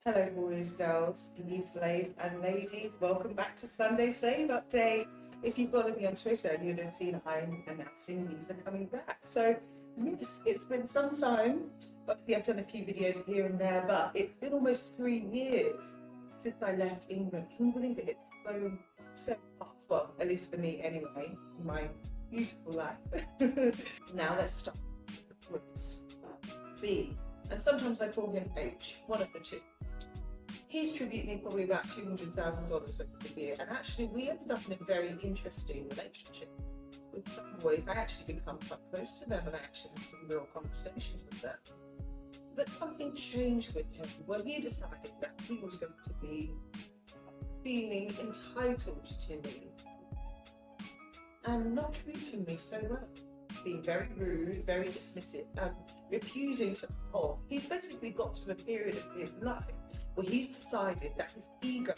Hello, boys, girls, please, slaves, and ladies. Welcome back to Sunday Slave Update. If you follow me on Twitter, you'd have seen I'm announcing these are coming back. So, yes, it's been some time. Obviously, I've done a few videos here and there, but it's been almost 3 years since I left England. Can you believe it? It's flown so fast. Well, at least for me, anyway, my beautiful life. Now, let's start with the quiz. B, and sometimes I call him H, one of the two. He's tributed me probably about $200,000 over the year, and actually we ended up in a very interesting relationship with some boys. I actually become quite close to them and I actually have some real conversations with them. But something changed with him where he decided that he was going to be feeling entitled to me and not treating me so well, being very rude, very dismissive, and refusing to evolve. He's basically got to a period of his life where he's decided that his ego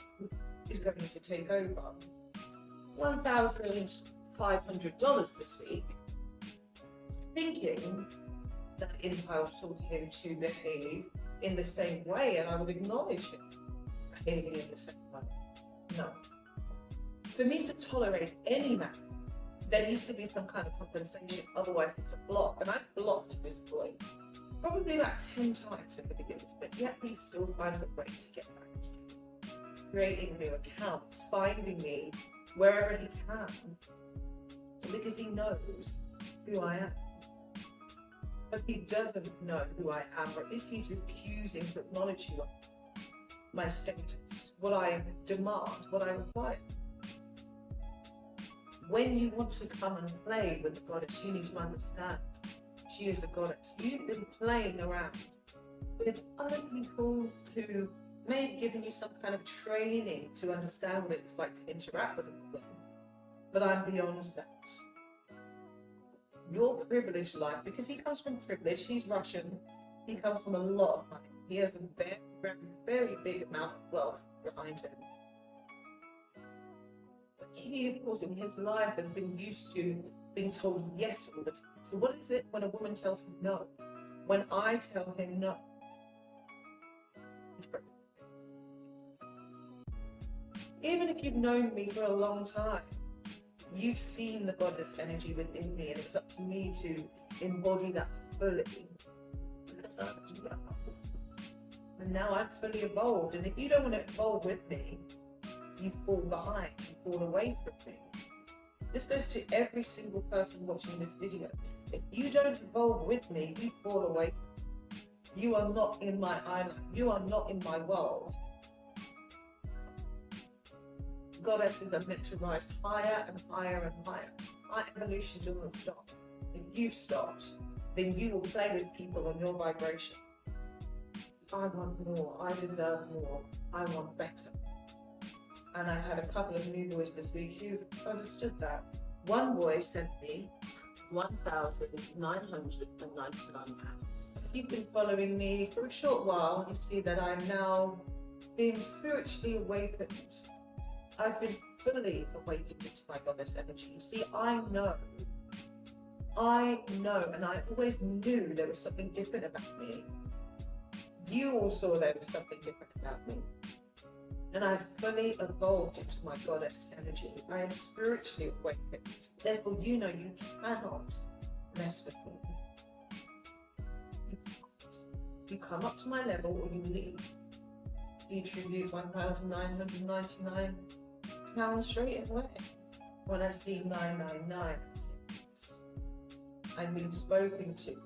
is going to take over. $1,500 this week, thinking that it entitled him to behave in the same way, and I would acknowledge him behaving in the same way. No. For me to tolerate any man, there needs to be some kind of compensation, otherwise it's a block. And I've blocked this boy probably about 10 times over the years, but yet he still finds a way to get back to me. Creating new accounts, finding me wherever he can, because he knows who I am. But he doesn't know who I am, or at least he's refusing to acknowledge who I am, my status, what I demand, what I require. When you want to come and play with the goddess, you need to understand she is a goddess. You've been playing around with other people who may have given you some kind of training to understand what it's like to interact with a woman, but I'm beyond that. Your privileged life, because he comes from privilege, he's Russian, he comes from a lot of money. He has a very, very, very big amount of wealth behind him. But he, of course, in his life has been used to being told yes all the time. So what is it when a woman tells him no? When I tell him no? Even if you've known me for a long time, you've seen the goddess energy within me, and it's up to me to embody that fully. Because I'm and now I'm fully evolved. And if you don't want to evolve with me, you fall behind, you fall away from me. This goes to every single person watching this video. If you don't evolve with me, you fall away. You are not in my island. You are not in my world. Goddesses are meant to rise higher and higher and higher. My evolution doesn't stop. If you've stopped, then you will play with people on your vibration. I want more. I deserve more. I want better. And I've had a couple of new boys this week who understood that. One boy sent me £1,999. If you've been following me for a short while, you see that I'm now being spiritually awakened. I've been fully awakened into my goddess energy. See, I know, and I always knew there was something different about me. You all saw there was something different about me. And I've fully evolved into my goddess energy. I am spiritually awakened. Therefore, you know you cannot mess with me. You can't. You come up to my level or you leave. You tribute £1,999 straight away. When I see 999, I'm being spoken to.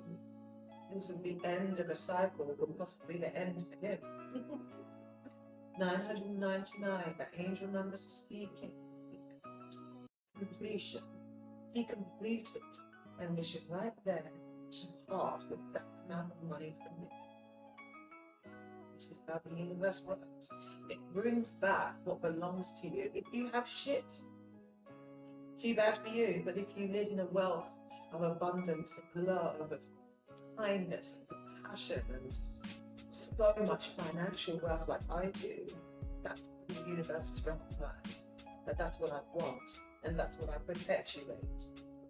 This is the end of a cycle, or possibly the end for him. 999, the angel numbers are speaking. Completion. He completed a mission right there to part with that amount of money from me. This is how the universe works. It brings back what belongs to you. If you have shit, too bad for you. But if you live in a wealth of abundance, of love, of kindness, and compassion, and so much financial wealth like I do, that's what the universe has recognized, that's what I want, and that's what I perpetuate,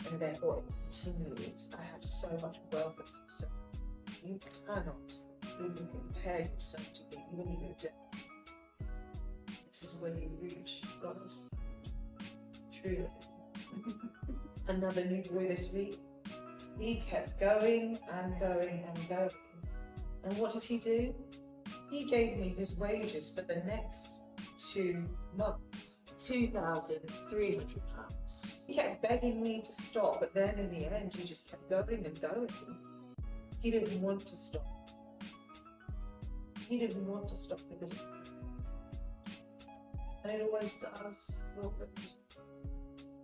and therefore it continues. I have so much wealth and success. You cannot even compare yourself to me when you go down. This is when you reach God's truly. Another new boy this week. He kept going and going and going. And what did he do? He gave me his wages for the next 2 months. £2,300. He kept begging me to stop, but then in the end, he just kept going and going. He didn't want to stop. He didn't want to stop because of me. And it always does feel good.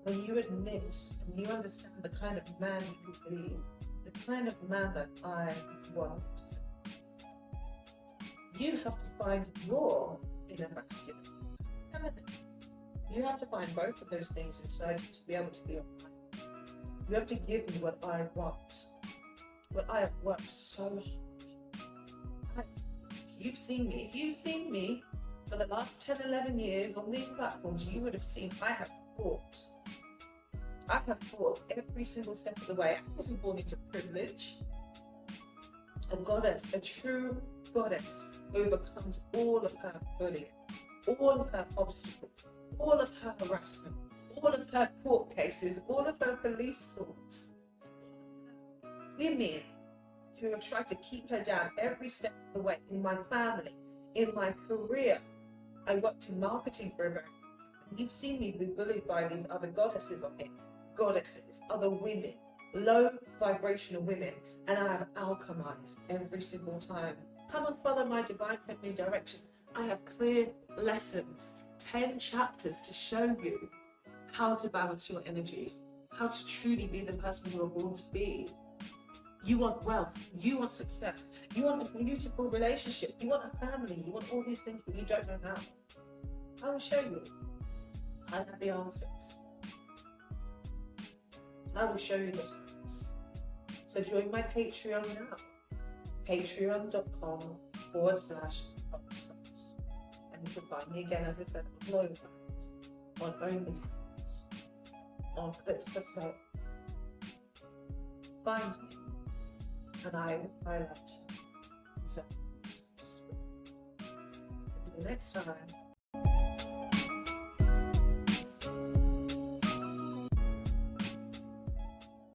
When you admit and you understand the kind of man you could be, the kind of man that I want, you have to find your inner masculine. You have to find both of those things inside you to be able to be online. You have to give me what I want, what I have worked so hard. You've seen me. If you've seen me for the last 10, 11 years on these platforms, you would have seen I have fought. I have fought every single step of the way. I wasn't born into privilege. A goddess, a true goddess, overcomes all of her bullying, all of her obstacles, all of her harassment, all of her court cases, all of her police calls. Women who have tried to keep her down every step of the way in my family, in my career. I worked in marketing for a very long time. You've seen me be bullied by these other goddesses on here. Goddesses, other women, low vibrational women, and I have alchemized every single time. Come and follow my divine feminine direction. I have clear lessons, 10 chapters to show you how to balance your energies, how to truly be the person you are born to be. You want wealth, you want success, you want a beautiful relationship, you want a family, you want all these things, but you don't know how. I will show you. I have the answers. I will show you the secrets. So join my Patreon now. Patreon.com/Foxx. And you can find me again, as I said, on Loyalfans, on OnlyFans, on Clips for Sale. Find me, and I will highlight exactly what's supposed to be. Until next time.